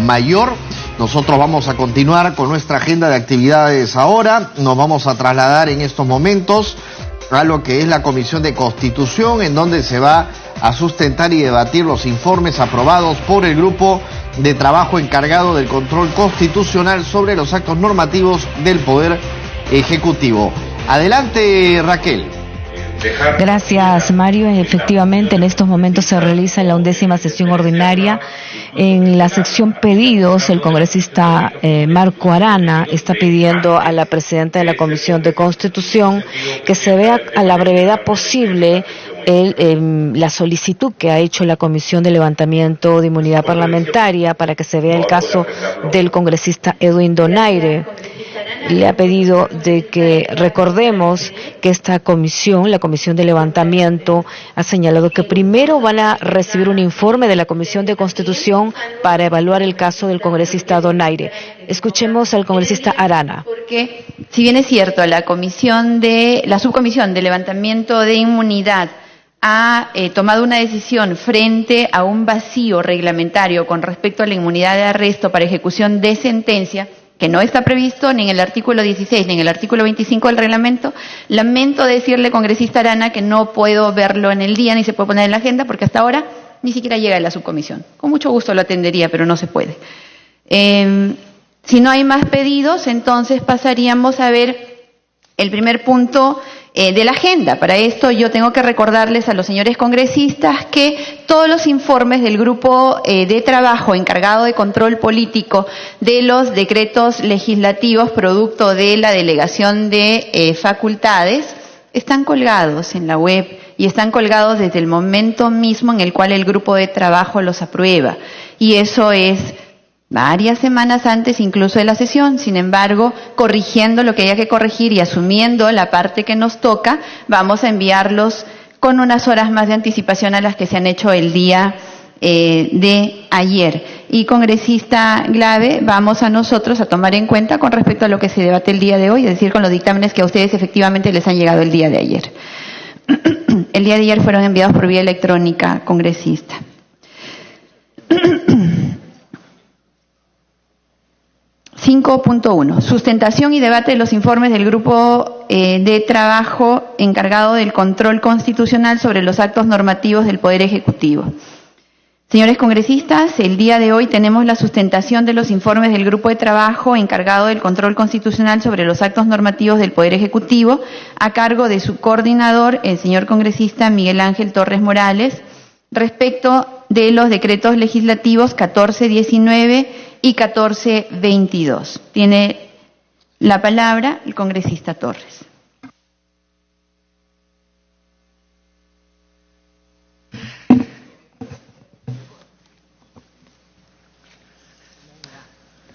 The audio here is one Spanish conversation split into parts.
mayor. Nosotros vamos a continuar con nuestra agenda de actividades ahora. Nos vamos a trasladar en estos momentos a lo que es la Comisión de Constitución, en donde se va a sustentar y debatir los informes aprobados por el grupo de trabajo encargado del control constitucional sobre los actos normativos del Poder Ejecutivo. Adelante, Raquel. Gracias, Mario. Efectivamente, en estos momentos se realiza la 11ª sesión ordinaria. En la sección pedidos, el congresista Marco Arana está pidiendo a la presidenta de la Comisión de Constitución que se vea a la brevedad posible la solicitud que ha hecho la Comisión de Levantamiento de Inmunidad Parlamentaria para que se vea el caso del congresista Edwin Donaire. Le ha pedido de que recordemos que esta comisión, la Comisión de Levantamiento, ha señalado que primero van a recibir un informe de la Comisión de Constitución para evaluar el caso del congresista Donaire. Escuchemos al congresista Arana. Porque, si bien es cierto, la subcomisión de Levantamiento de Inmunidad ha tomado una decisión frente a un vacío reglamentario con respecto a la inmunidad de arresto para ejecución de sentencia, que no está previsto ni en el artículo 16 ni en el artículo 25 del reglamento, lamento decirle, congresista Arana, que no puedo verlo en el día ni se puede poner en la agenda porque hasta ahora ni siquiera llega a la subcomisión. Con mucho gusto lo atendería, pero no se puede. Si no hay más pedidos, entonces pasaríamos a ver el primer punto de la agenda. Para esto yo tengo que recordarles a los señores congresistas que todos los informes del grupo de trabajo encargado de control político de los decretos legislativos producto de la delegación de facultades están colgados en la web y están colgados desde el momento mismo en el cual el grupo de trabajo los aprueba. Y eso es varias semanas antes incluso de la sesión. Sin embargo, corrigiendo lo que haya que corregir y asumiendo la parte que nos toca, vamos a enviarlos con unas horas más de anticipación a las que se han hecho el día de ayer. Y congresista Glave, vamos a nosotros a tomar en cuenta con respecto a lo que se debate el día de hoy, es decir, con los dictámenes que a ustedes efectivamente les han llegado el día de ayer. El día de ayer fueron enviados por vía electrónica, congresista. 5.1. Sustentación y debate de los informes del grupo de trabajo encargado del control constitucional sobre los actos normativos del Poder Ejecutivo. Señores congresistas, el día de hoy tenemos la sustentación de los informes del grupo de trabajo encargado del control constitucional sobre los actos normativos del Poder Ejecutivo, a cargo de su coordinador, el señor congresista Miguel Ángel Torres Morales, respecto de los decretos legislativos 1419 y 1422. Tiene la palabra el congresista Torres.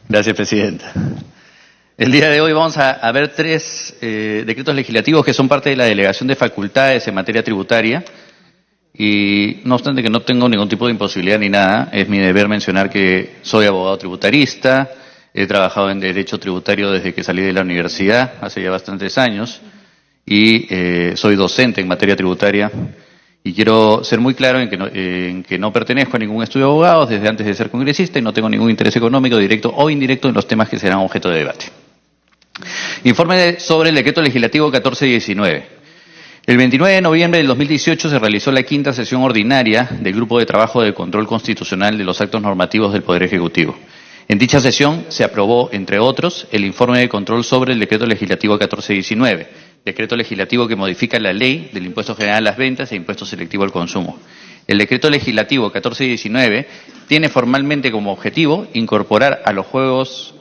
Gracias, presidenta. El día de hoy vamos a ver tres decretos legislativos que son parte de la delegación de facultades en materia tributaria. Y no obstante que no tengo ningún tipo de imposibilidad ni nada, es mi deber mencionar que soy abogado tributarista, he trabajado en derecho tributario desde que salí de la universidad, hace ya bastantes años, y soy docente en materia tributaria. Y quiero ser muy claro en que no pertenezco a ningún estudio de abogados desde antes de ser congresista y no tengo ningún interés económico, directo o indirecto, en los temas que serán objeto de debate. Informe sobre el decreto legislativo 1419. El 29 de noviembre del 2018 se realizó la 5ª sesión ordinaria del Grupo de Trabajo de Control Constitucional de los Actos Normativos del Poder Ejecutivo. En dicha sesión se aprobó, entre otros, el informe de control sobre el decreto legislativo 1419, decreto legislativo que modifica la ley del Impuesto General a las Ventas e Impuesto Selectivo al Consumo. El decreto legislativo 1419 tiene formalmente como objetivo incorporar a los juegos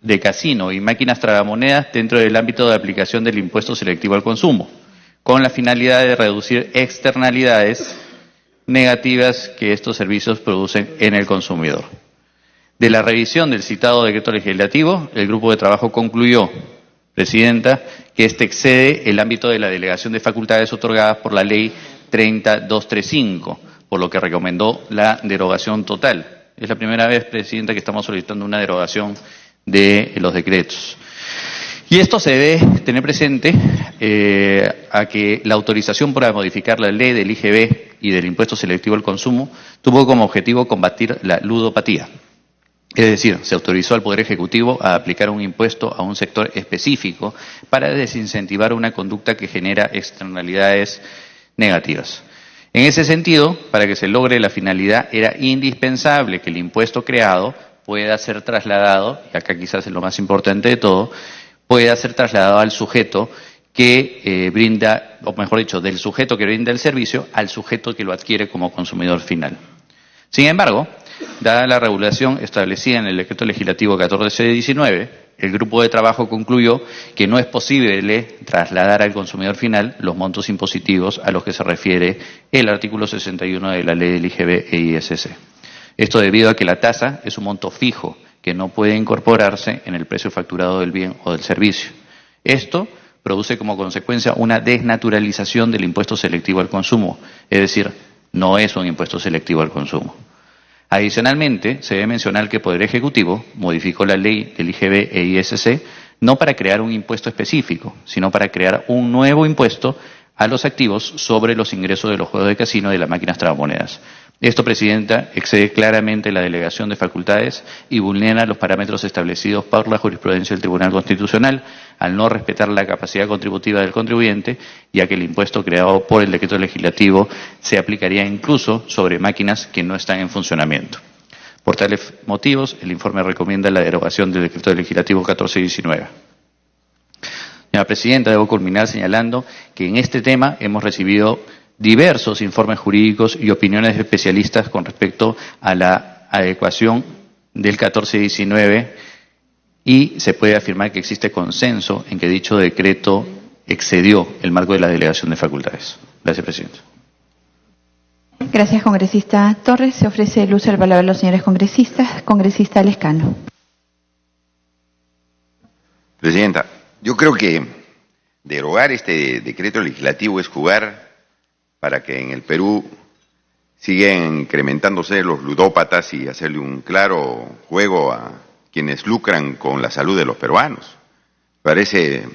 de casino y máquinas tragamonedas dentro del ámbito de aplicación del Impuesto Selectivo al Consumo, con la finalidad de reducir externalidades negativas que estos servicios producen en el consumidor. De la revisión del citado decreto legislativo, el grupo de trabajo concluyó, presidenta, que este excede el ámbito de la delegación de facultades otorgadas por la ley 30235, por lo que recomendó la derogación total. Es la primera vez, presidenta, que estamos solicitando una derogación de los decretos. Y esto se debe tener presente a que la autorización para modificar la ley del IGB y del impuesto selectivo al consumo tuvo como objetivo combatir la ludopatía. Es decir, se autorizó al Poder Ejecutivo a aplicar un impuesto a un sector específico para desincentivar una conducta que genera externalidades negativas. En ese sentido, para que se logre la finalidad, era indispensable que el impuesto creado pueda ser trasladado, y acá quizás es lo más importante de todo, pueda ser trasladado al sujeto que brinda, o mejor dicho, del sujeto que brinda el servicio al sujeto que lo adquiere como consumidor final. Sin embargo, dada la regulación establecida en el Decreto Legislativo 1419, el grupo de trabajo concluyó que no es posible trasladar al consumidor final los montos impositivos a los que se refiere el artículo 61 de la Ley del IGB e ISC. Esto debido a que la tasa es un monto fijo que no puede incorporarse en el precio facturado del bien o del servicio. Esto produce como consecuencia una desnaturalización del impuesto selectivo al consumo, es decir, no es un impuesto selectivo al consumo. Adicionalmente, se debe mencionar que el Poder Ejecutivo modificó la ley del IGB e ISC no para crear un impuesto específico, sino para crear un nuevo impuesto a los activos sobre los ingresos de los juegos de casino y de las máquinas tragamonedas. Esto, Presidenta, excede claramente la delegación de facultades y vulnera los parámetros establecidos por la jurisprudencia del Tribunal Constitucional al no respetar la capacidad contributiva del contribuyente, ya que el impuesto creado por el decreto legislativo se aplicaría incluso sobre máquinas que no están en funcionamiento. Por tales motivos, el informe recomienda la derogación del decreto legislativo 1419. Señora Presidenta, debo culminar señalando que en este tema hemos recibido diversos informes jurídicos y opiniones de especialistas con respecto a la adecuación del 1419 y se puede afirmar que existe consenso en que dicho decreto excedió el marco de la delegación de facultades. Gracias, Presidenta. Gracias, congresista Torres. Se ofrece el uso del palabra a los señores congresistas. Congresista Lescano. Presidenta, yo creo que derogar este decreto legislativo es jugar para que en el Perú sigan incrementándose los ludópatas y hacerle un claro juego a quienes lucran con la salud de los peruanos. Parece,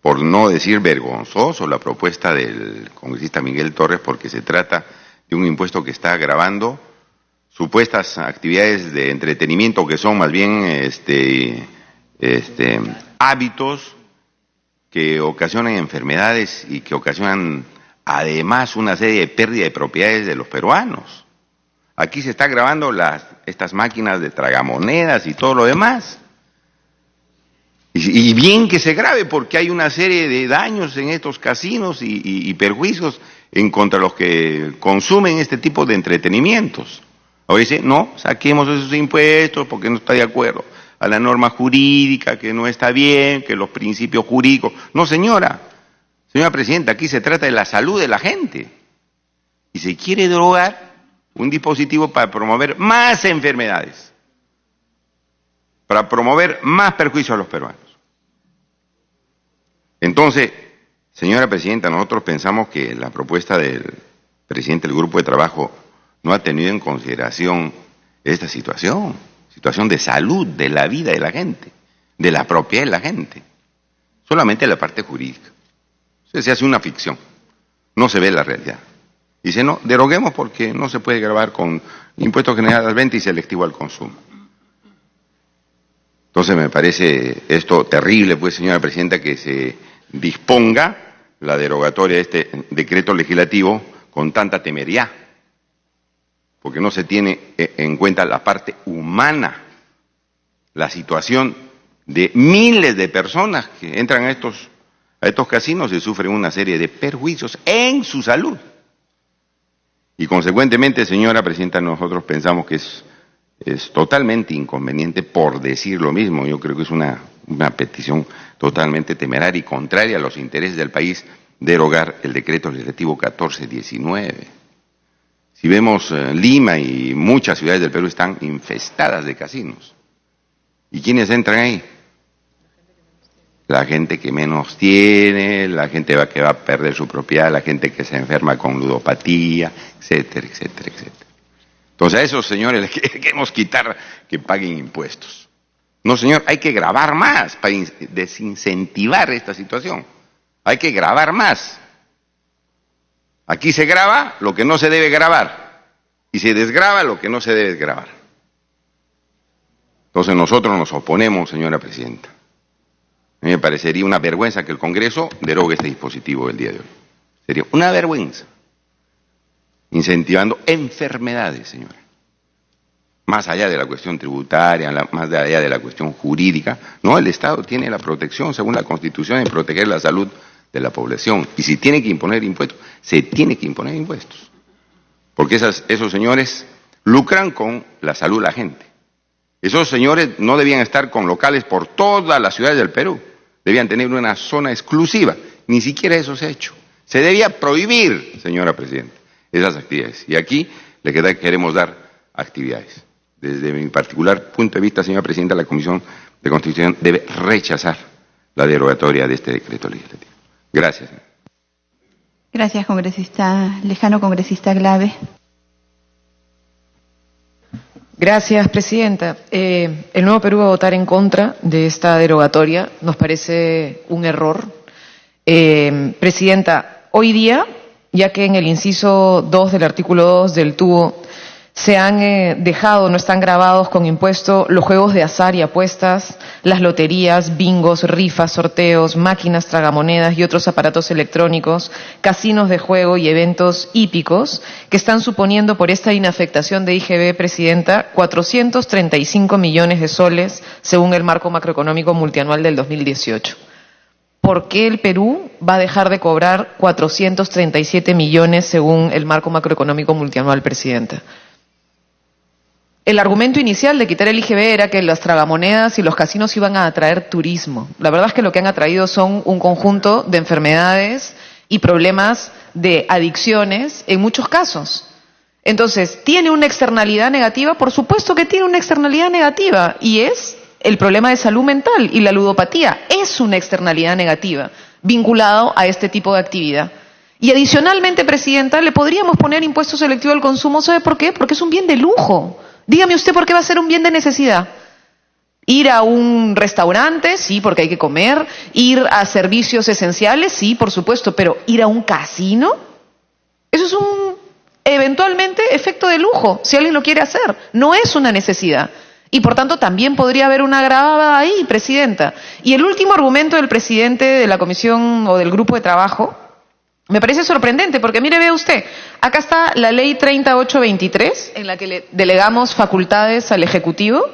por no decir vergonzoso, la propuesta del congresista Miguel Torres, porque se trata de un impuesto que está agravando supuestas actividades de entretenimiento que son más bien hábitos que ocasionan enfermedades y que ocasionan además una serie de pérdida de propiedades de los peruanos. Aquí se está grabando estas máquinas de tragamonedas y todo lo demás. Y bien que se grabe, porque hay una serie de daños en estos casinos y perjuicios en contra de los que consumen este tipo de entretenimientos. Ahora dice, no, saquemos esos impuestos porque no está de acuerdo a la norma jurídica, que no está bien, que los principios jurídicos. No, señora Presidenta, aquí se trata de la salud de la gente. Y se quiere derogar un dispositivo para promover más enfermedades, para promover más perjuicios a los peruanos. Entonces, señora Presidenta, nosotros pensamos que la propuesta del presidente del Grupo de Trabajo no ha tenido en consideración esta situación de salud, de la vida de la gente, de la propiedad de la gente, solamente la parte jurídica. Se hace una ficción, no se ve la realidad. Dice, no, deroguemos porque no se puede gravar con impuesto general a las ventas y selectivo al consumo. Entonces me parece esto terrible, pues, señora Presidenta, que se disponga la derogatoria de este decreto legislativo con tanta temeridad, porque no se tiene en cuenta la parte humana, la situación de miles de personas que entran a estos casinos y sufren una serie de perjuicios en su salud. Y consecuentemente, señora Presidenta, nosotros pensamos que es totalmente inconveniente, por decir lo mismo. Yo creo que es una petición totalmente temeraria y contraria a los intereses del país, derogar el decreto legislativo 1419. Si vemos Lima y muchas ciudades del Perú están infestadas de casinos. ¿Y quiénes entran ahí? La gente que menos tiene, la gente que va a perder su propiedad, la gente que se enferma con ludopatía, etcétera, etcétera, etcétera. Entonces a esos señores les queremos quitar que paguen impuestos. No, señor, hay que gravar más para desincentivar esta situación. Hay que gravar más. Aquí se graba lo que no se debe grabar y se desgrava lo que no se debe grabar. Entonces nosotros nos oponemos, señora presidenta. A mí me parecería una vergüenza que el Congreso derogue este dispositivo del día de hoy. Sería una vergüenza. Incentivando enfermedades, señora. Más allá de la cuestión tributaria, más allá de la cuestión jurídica, no, el Estado tiene la protección, según la Constitución, de proteger la salud de la población. Y si tiene que imponer impuestos, se tiene que imponer impuestos. Porque esos señores lucran con la salud de la gente. Esos señores no debían estar con locales por todas las ciudades del Perú. Debían tener una zona exclusiva. Ni siquiera eso se ha hecho. Se debía prohibir, señora presidenta, esas actividades. Y aquí le queremos dar actividades. Desde mi particular punto de vista, señora presidenta, la Comisión de Constitución debe rechazar la derogatoria de este decreto legislativo. Gracias. Gracias, congresista Lescano. Congresista Glave. Gracias, presidenta. El Nuevo Perú va a votar en contra de esta derogatoria. Nos parece un error. Presidenta, hoy día, ya que en el inciso 2 del artículo 2 del TUO se han dejado, no están grabados con impuesto los juegos de azar y apuestas, las loterías, bingos, rifas, sorteos, máquinas tragamonedas y otros aparatos electrónicos, casinos de juego y eventos hípicos, que están suponiendo por esta inafectación de IGB, presidenta, 435 millones de soles, según el marco macroeconómico multianual del 2018. ¿Por qué el Perú va a dejar de cobrar 437 millones según el marco macroeconómico multianual, presidenta? El argumento inicial de quitar el IGB era que las tragamonedas y los casinos iban a atraer turismo. La verdad es que lo que han atraído son un conjunto de enfermedades y problemas de adicciones en muchos casos. Entonces, ¿tiene una externalidad negativa? Por supuesto que tiene una externalidad negativa, y es el problema de salud mental, y la ludopatía es una externalidad negativa vinculado a este tipo de actividad. Y adicionalmente, presidenta, le podríamos poner impuesto selectivo al consumo. ¿Sabe por qué? Porque es un bien de lujo. Dígame usted por qué va a ser un bien de necesidad. Ir a un restaurante, sí, porque hay que comer. Ir a servicios esenciales, sí, por supuesto. Pero ir a un casino, eso es un, eventualmente, efecto de lujo, si alguien lo quiere hacer. No es una necesidad. Y por tanto también podría haber una agravada ahí, presidenta. Y el último argumento del presidente de la comisión o del grupo de trabajo me parece sorprendente, porque mire, ve usted, acá está la ley 3823, en la que le delegamos facultades al Ejecutivo,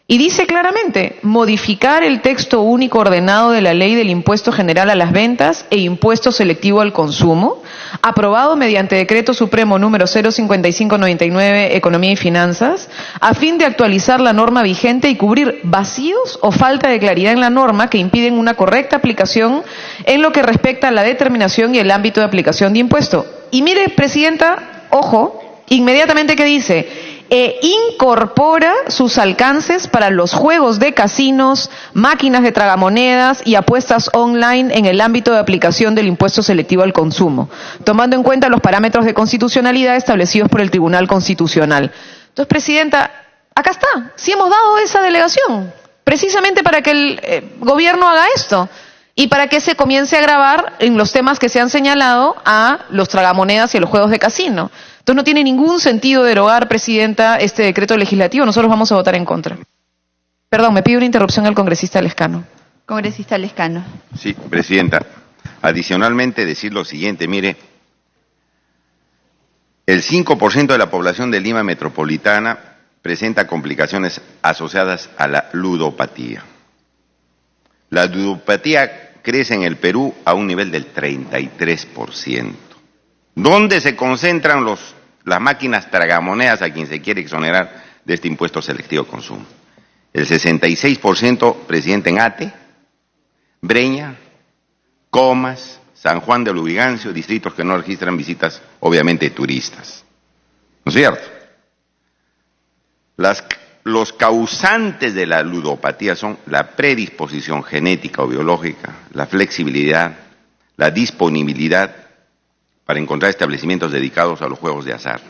y dice claramente, modificar el texto único ordenado de la Ley del Impuesto General a las Ventas e Impuesto Selectivo al Consumo, aprobado mediante Decreto Supremo número 05599, Economía y Finanzas, a fin de actualizar la norma vigente y cubrir vacíos o falta de claridad en la norma que impiden una correcta aplicación en lo que respecta a la determinación y el ámbito de aplicación de impuesto. Y mire, presidenta, ojo, inmediatamente que dice, incorpora sus alcances para los juegos de casinos, máquinas de tragamonedas y apuestas online en el ámbito de aplicación del impuesto selectivo al consumo, tomando en cuenta los parámetros de constitucionalidad establecidos por el Tribunal Constitucional. Entonces, presidenta, acá está, sí hemos dado esa delegación, precisamente para que el gobierno haga esto y para que se comience a grabar en los temas que se han señalado a los tragamonedas y a los juegos de casino. Entonces no tiene ningún sentido derogar, presidenta, este decreto legislativo. Nosotros vamos a votar en contra. Perdón, me pide una interrupción al congresista Lescano. Congresista Lescano. Sí, presidenta. Adicionalmente decir lo siguiente, mire, el 5% de la población de Lima metropolitana presenta complicaciones asociadas a la ludopatía. La ludopatía crece en el Perú a un nivel del 33%. ¿Dónde se concentran las máquinas tragamonedas a quien se quiere exonerar de este impuesto selectivo al consumo? El 66%, presidente, en Ate, Breña, Comas, San Juan de Lurigancio, distritos que no registran visitas, obviamente, turistas. ¿No es cierto? Los causantes de la ludopatía son la predisposición genética o biológica, la flexibilidad, la disponibilidad para encontrar establecimientos dedicados a los juegos de azar.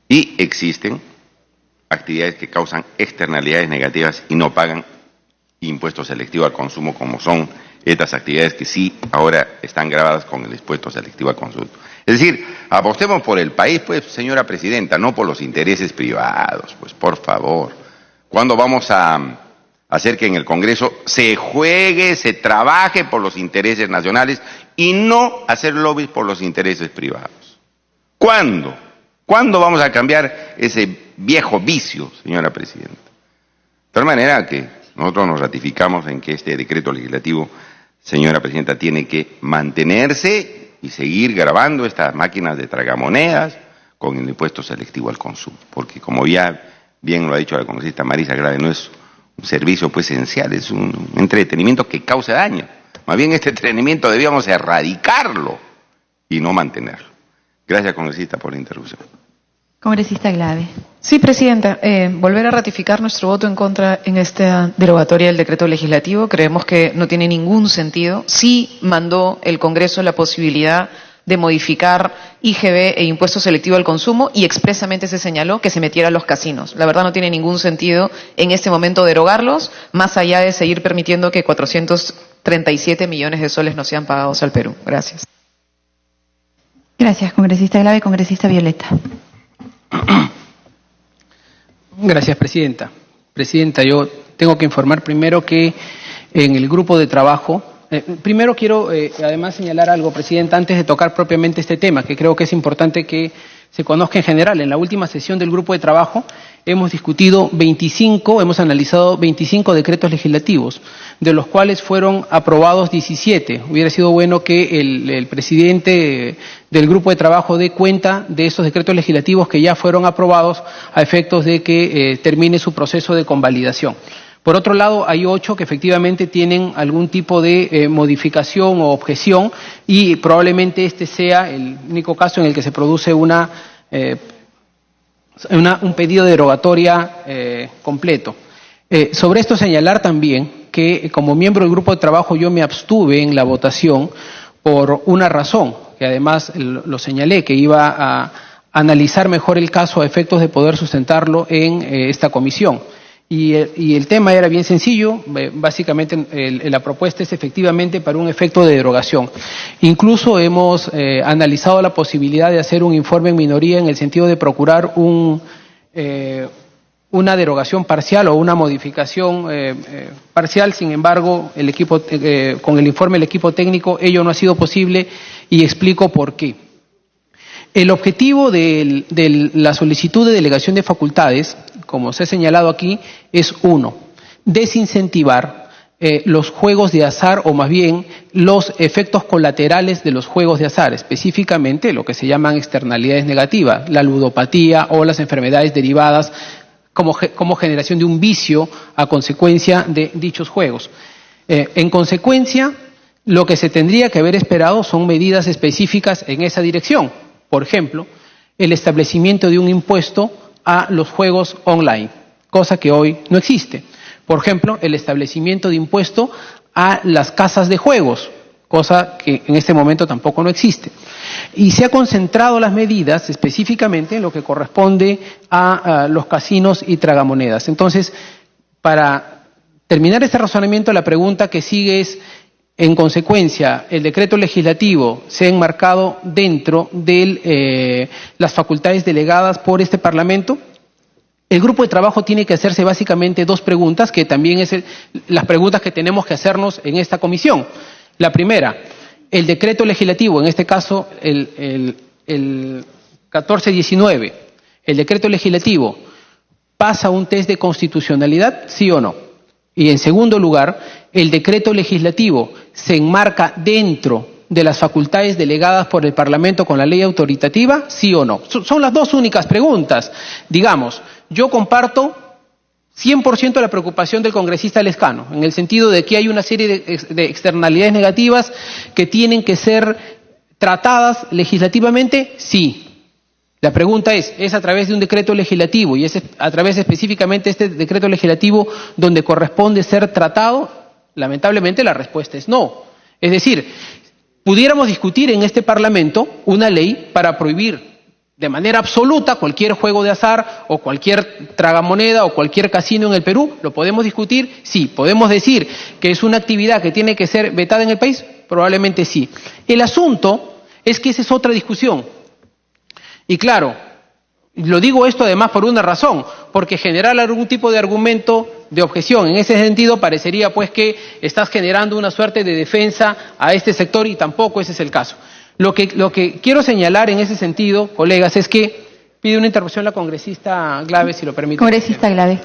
Y existen actividades que causan externalidades negativas y no pagan impuesto selectivo al consumo, como son estas actividades que sí ahora están gravadas con el impuesto selectivo al consumo. Es decir, apostemos por el país, pues, señora presidenta, no por los intereses privados, pues, por favor. ¿Cuándo vamos a hacer que en el Congreso se juegue, se trabaje por los intereses nacionales y no hacer lobbies por los intereses privados? ¿Cuándo? ¿Cuándo vamos a cambiar ese viejo vicio, señora presidenta? De tal manera que nosotros nos ratificamos en que este decreto legislativo, señora presidenta, tiene que mantenerse y seguir grabando estas máquinas de tragamonedas con el impuesto selectivo al consumo. Porque como ya bien lo ha dicho la congresista Marisa Grave, no es un servicio pues esencial, es un entretenimiento que causa daño. Más bien este entretenimiento debíamos erradicarlo y no mantenerlo. Gracias, congresista, por la interrupción. Congresista Glave. Sí, presidenta. Volver a ratificar nuestro voto en contra en esta derogatoria del decreto legislativo. Creemos que no tiene ningún sentido. Sí mandó el Congreso la posibilidad de modificar IGB e impuesto selectivo al consumo y expresamente se señaló que se metiera a los casinos. La verdad no tiene ningún sentido en este momento derogarlos, más allá de seguir permitiendo que 437 millones de soles no sean pagados al Perú. Gracias. Gracias, congresista Glave. Congresista Violeta. Gracias, presidenta. Presidenta, yo tengo que informar primero que en el grupo de trabajo, primero quiero además señalar algo, presidenta, antes de tocar propiamente este tema, que creo que es importante que se conozca en general. En la última sesión del grupo de trabajo hemos discutido hemos analizado 25 decretos legislativos, de los cuales fueron aprobados 17. Hubiera sido bueno que el presidente del grupo de trabajo dé cuenta de esos decretos legislativos que ya fueron aprobados a efectos de que termine su proceso de convalidación. Por otro lado, hay 8 que efectivamente tienen algún tipo de modificación o objeción y probablemente este sea el único caso en el que se produce un pedido de derogatoria completo. Sobre esto señalar también que como miembro del grupo de trabajo yo me abstuve en la votación por una razón, que además lo señalé, que iba a analizar mejor el caso a efectos de poder sustentarlo en esta comisión. Y el tema era bien sencillo, básicamente la propuesta es efectivamente para un efecto de derogación. Incluso hemos analizado la posibilidad de hacer un informe en minoría en el sentido de procurar una derogación parcial o una modificación parcial. Sin embargo, con el informe del equipo técnico ello no ha sido posible y explico por qué. El objetivo de la solicitud de delegación de facultades, como se ha señalado aquí, es desincentivar los juegos de azar, o más bien los efectos colaterales de los juegos de azar, específicamente lo que se llaman externalidades negativas, la ludopatía o las enfermedades derivadas como generación de un vicio a consecuencia de dichos juegos. En consecuencia, lo que se tendría que haber esperado son medidas específicas en esa dirección. Por ejemplo, el establecimiento de un impuesto a los juegos online, cosa que hoy no existe. Por ejemplo, el establecimiento de impuesto a las casas de juegos, cosa que en este momento tampoco no existe. Y se han concentrado las medidas específicamente en lo que corresponde a los casinos y tragamonedas. Entonces, para terminar este razonamiento, la pregunta que sigue es: en consecuencia, el decreto legislativo se ha enmarcado dentro de las facultades delegadas por este Parlamento. El grupo de trabajo tiene que hacerse básicamente 2 preguntas, que también es las preguntas que tenemos que hacernos en esta comisión. La primera, el decreto legislativo, en este caso el 1419, ¿el decreto legislativo pasa un test de constitucionalidad, sí o no? Y en segundo lugar, ¿el decreto legislativo se enmarca dentro de las facultades delegadas por el Parlamento con la ley autoritativa, sí o no? Son las 2 únicas preguntas. Digamos, yo comparto 100% la preocupación del congresista Lescano, en el sentido de que hay una serie de externalidades negativas que tienen que ser tratadas legislativamente, sí. La pregunta ¿es a través de un decreto legislativo y es a través específicamente de este decreto legislativo donde corresponde ser tratado? Lamentablemente la respuesta es no. Es decir, pudiéramos discutir en este Parlamento una ley para prohibir de manera absoluta cualquier juego de azar o cualquier tragamoneda o cualquier casino en el Perú? ¿Lo podemos discutir? Sí. ¿Podemos decir que es una actividad que tiene que ser vetada en el país? Probablemente sí. El asunto es que esa es otra discusión. Y claro, lo digo esto además por una razón, porque generar algún tipo de argumento de objeción en ese sentido parecería pues que estás generando una suerte de defensa a este sector y tampoco ese es el caso. Lo que quiero señalar en ese sentido, colegas, es que pide una intervención la congresista Glave, si lo permite. Congresista Glave.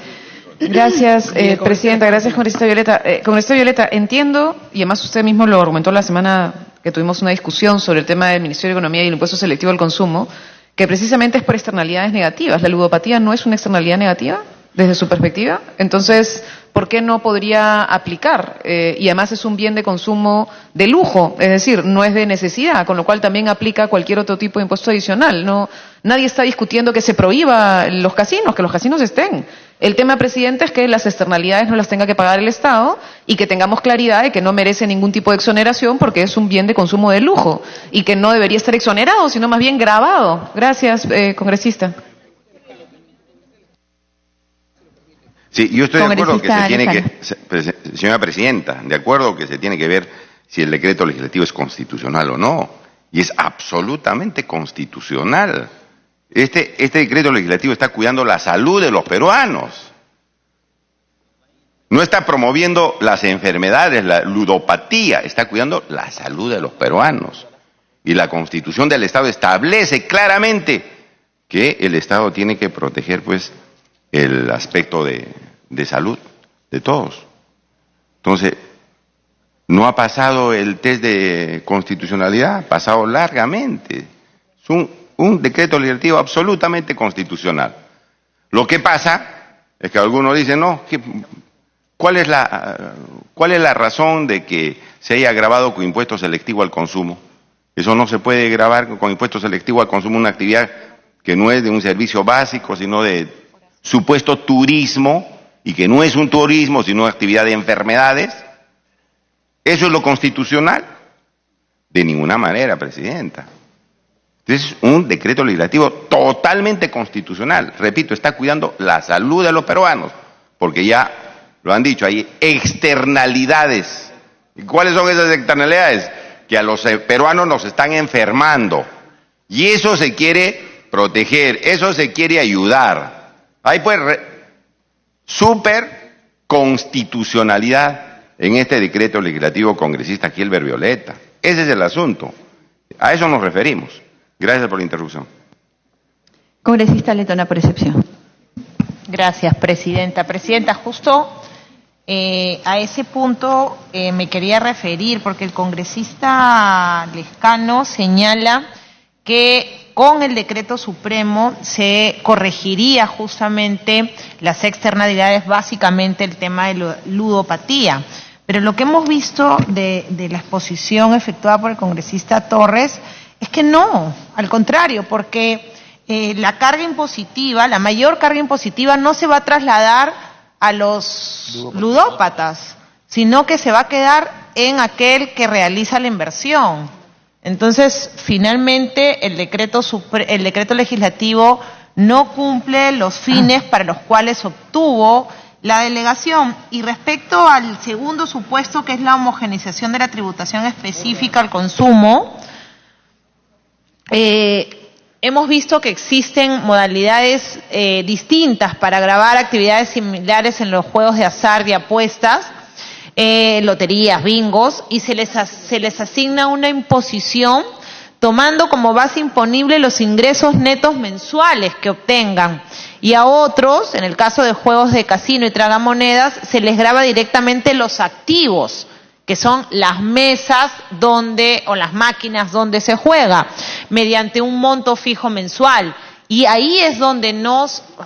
Gracias, Presidenta. Gracias, congresista Violeta. Congresista Violeta, entiendo, y además usted mismo lo argumentó la semana que tuvimos una discusión sobre el tema del Ministerio de Economía y el impuesto selectivo al consumo, que precisamente es por externalidades negativas. ¿La ludopatía no es una externalidad negativa desde su perspectiva? Entonces, ¿por qué no podría aplicar? Y además es un bien de consumo de lujo, es decir, no es de necesidad, con lo cual también aplica cualquier otro tipo de impuesto adicional. No, nadie está discutiendo que se prohíba los casinos, que los casinos estén. El tema, Presidente, es que las externalidades no las tenga que pagar el Estado y que tengamos claridad de que no merece ningún tipo de exoneración porque es un bien de consumo de lujo y que no debería estar exonerado, sino más bien gravado. Gracias, congresista. Sí, yo estoy de acuerdo que se tiene que, señora Presidenta, de acuerdo que se tiene que ver si el decreto legislativo es constitucional o no, y es absolutamente constitucional. Este decreto legislativo está cuidando la salud de los peruanos. No está promoviendo las enfermedades, la ludopatía, está cuidando la salud de los peruanos. Y la Constitución del Estado establece claramente que el Estado tiene que proteger, pues, el aspecto de salud de todos. Entonces, no ha pasado el test de constitucionalidad, ha pasado largamente. Es un decreto legislativo absolutamente constitucional. Lo que pasa es que algunos dicen, no, ¿cuál es la razón de que se haya gravado con impuesto selectivo al consumo? Eso no se puede gravar con impuesto selectivo al consumo una actividad que no es de un servicio básico, sino de supuesto turismo, y que no es un turismo, sino una actividad de enfermedades. ¿Eso es lo constitucional? De ninguna manera, Presidenta. Es un decreto legislativo totalmente constitucional. Repito, está cuidando la salud de los peruanos, porque ya lo han dicho, hay externalidades. ¿Y cuáles son esas externalidades? Que a los peruanos nos están enfermando. Y eso se quiere proteger, eso se quiere ayudar. Hay pues súper constitucionalidad en este decreto legislativo congresista Gilbert Violeta. Ese es el asunto. A eso nos referimos. Gracias por la interrupción. Congresista Letona, por excepción. Gracias, Presidenta. Presidenta, justo a ese punto me quería referir, porque el congresista Lescano señala que con el decreto supremo se corregiría justamente las externalidades, básicamente el tema de ludopatía. Pero lo que hemos visto de la exposición efectuada por el congresista Torres es que no, al contrario, porque la carga impositiva, la mayor carga impositiva no se va a trasladar a los ludópatas, sino que se va a quedar en aquel que realiza la inversión. Entonces, finalmente, el decreto legislativo no cumple los fines para los cuales obtuvo la delegación. Y respecto al segundo supuesto, que es la homogeneización de la tributación específica al consumo, hemos visto que existen modalidades distintas para gravar actividades similares en los juegos de azar y apuestas, loterías, bingos, y se les asigna una imposición tomando como base imponible los ingresos netos mensuales que obtengan. Y a otros, en el caso de juegos de casino y tragamonedas, se les grava directamente los activos, que son las mesas o las máquinas donde se juega, mediante un monto fijo mensual. Y ahí es donde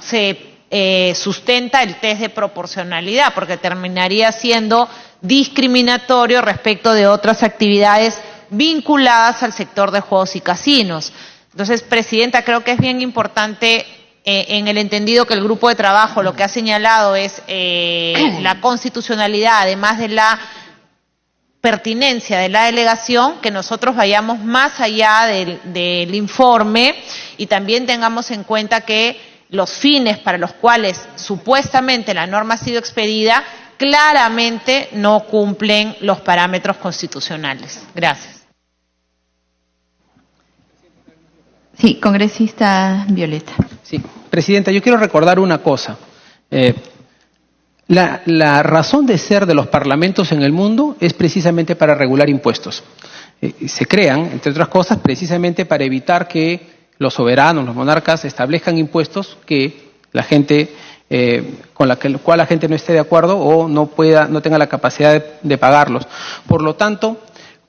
se sustenta el test de proporcionalidad, porque terminaría siendo discriminatorio respecto de otras actividades vinculadas al sector de juegos y casinos. Entonces, Presidenta, creo que es bien importante, en el entendido que el grupo de trabajo lo que ha señalado es la constitucionalidad, además de la pertinencia de la delegación que nosotros vayamos más allá del informe y también tengamos en cuenta que los fines para los cuales supuestamente la norma ha sido expedida claramente no cumplen los parámetros constitucionales. Gracias. Sí, congresista Violeta. Sí, Presidenta, yo quiero recordar una cosa. La razón de ser de los parlamentos en el mundo es precisamente para regular impuestos. Se crean, entre otras cosas, precisamente para evitar que los soberanos, los monarcas, establezcan impuestos que la gente, con la cual la gente no esté de acuerdo o no tenga la capacidad de pagarlos. Por lo tanto,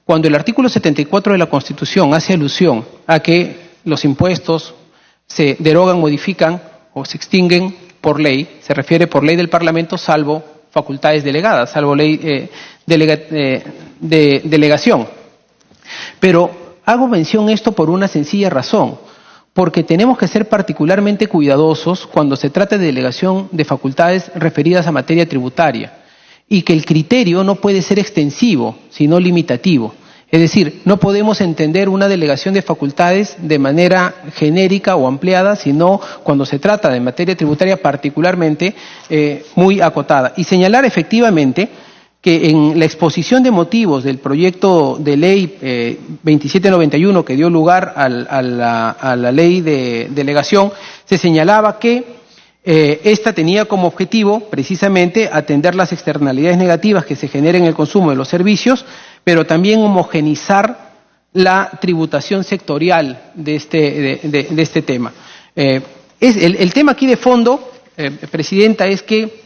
cuando el artículo 74 de la Constitución hace alusión a que los impuestos se derogan, modifican o se extinguen por ley, se refiere por ley del Parlamento, salvo facultades delegadas, salvo ley de delegación. Pero hago mención esto por una sencilla razón, porque tenemos que ser particularmente cuidadosos cuando se trata de delegación de facultades referidas a materia tributaria, y que el criterio no puede ser extensivo, sino limitativo. Es decir, no podemos entender una delegación de facultades de manera genérica o ampliada, sino cuando se trata de materia tributaria particularmente muy acotada. Y señalar efectivamente que en la exposición de motivos del proyecto de ley 2791 que dio lugar a la ley de delegación, se señalaba que esta tenía como objetivo precisamente atender las externalidades negativas que se generan en el consumo de los servicios, pero también homogenizar la tributación sectorial de este tema. El tema aquí de fondo, Presidenta, es que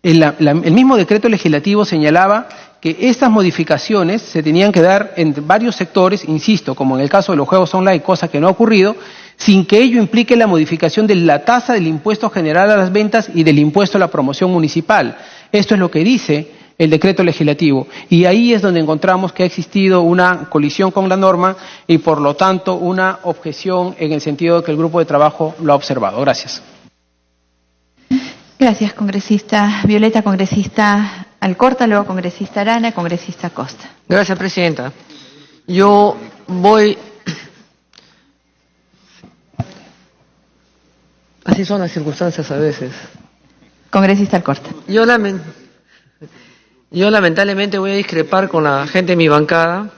el mismo decreto legislativo señalaba que estas modificaciones se tenían que dar en varios sectores, insisto, como en el caso de los juegos online, cosa que no ha ocurrido, sin que ello implique la modificación de la tasa del impuesto general a las ventas y del impuesto a la promoción municipal. Esto es lo que dice el decreto legislativo, y ahí es donde encontramos que ha existido una colisión con la norma y por lo tanto una objeción en el sentido de que el grupo de trabajo lo ha observado. Gracias. Gracias, congresista Violeta. Congresista Alcorta, luego congresista Arana, congresista Costa. Gracias, Presidenta. Yo voy... Así son las circunstancias a veces. Congresista Alcorta. Yo lamentablemente voy a discrepar con la gente de mi bancada.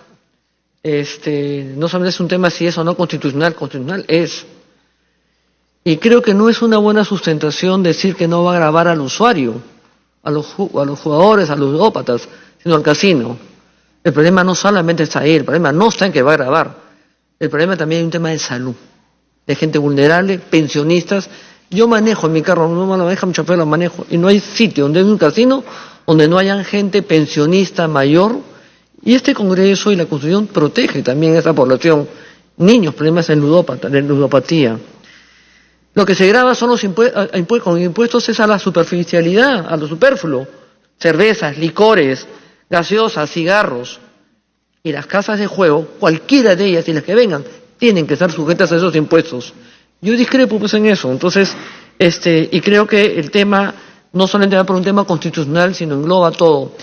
No solamente es un tema si es o no constitucional es. Y creo que no es una buena sustentación decir que no va a gravar al usuario, a los jugadores, a los ludópatas, sino al casino. El problema no solamente está ahí, el problema no está en que va a grabar. El problema también es un tema de salud, de gente vulnerable, pensionistas. Yo manejo en mi carro, no me lo deja mi chofer, lo manejo, y no hay sitio donde hay un casino donde no hayan gente pensionista mayor, y este Congreso y la Constitución protege también a esa población, niños, problemas en ludopatía. Lo que se grava son los con impuestos es a la superficialidad, a lo superfluo, cervezas, licores, gaseosas, cigarros, y las casas de juego, cualquiera de ellas y las que vengan, tienen que estar sujetas a esos impuestos. Yo discrepo pues en eso, entonces, y creo que el tema no solamente va por un tema constitucional, sino engloba todo.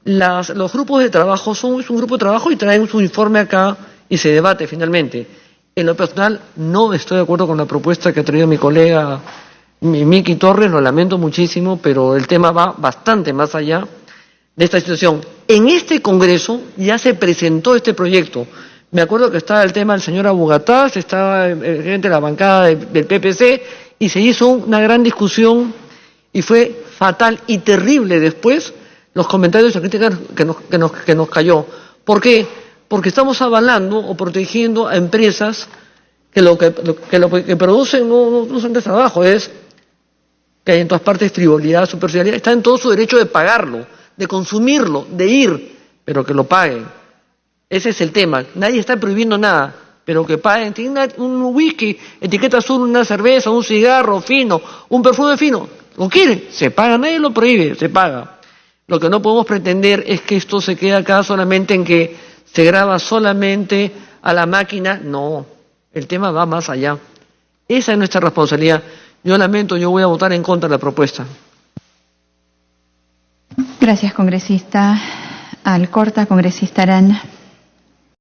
Los grupos de trabajo es un grupo de trabajo y traen su informe acá y se debate finalmente. En lo personal no estoy de acuerdo con la propuesta que ha traído mi colega Miki Torres, lo lamento muchísimo, pero el tema va bastante más allá de esta situación. En este Congreso ya se presentó este proyecto. Me acuerdo que estaba el tema del señor Abugataz, estaba el gerente de la bancada del PPC, y se hizo una gran discusión y fue fatal y terrible después los comentarios de crítica que nos cayó. ¿Por qué? Porque estamos avalando o protegiendo a empresas que lo que producen no son de trabajo, es que hay en todas partes frivolidad, superficialidad, está en todo su derecho de pagarlo, de consumirlo, de ir, pero que lo paguen. Ese es el tema. Nadie está prohibiendo nada, pero que paguen. Tiene un whisky, etiqueta azul, una cerveza, un cigarro fino, un perfume fino. ¿Lo quieren? Se paga. Nadie lo prohíbe, se paga. Lo que no podemos pretender es que esto se quede acá solamente en que se graba solamente a la máquina. No, el tema va más allá. Esa es nuestra responsabilidad. Yo lamento, yo voy a votar en contra de la propuesta. Gracias, congresista Al corta, congresista Arana.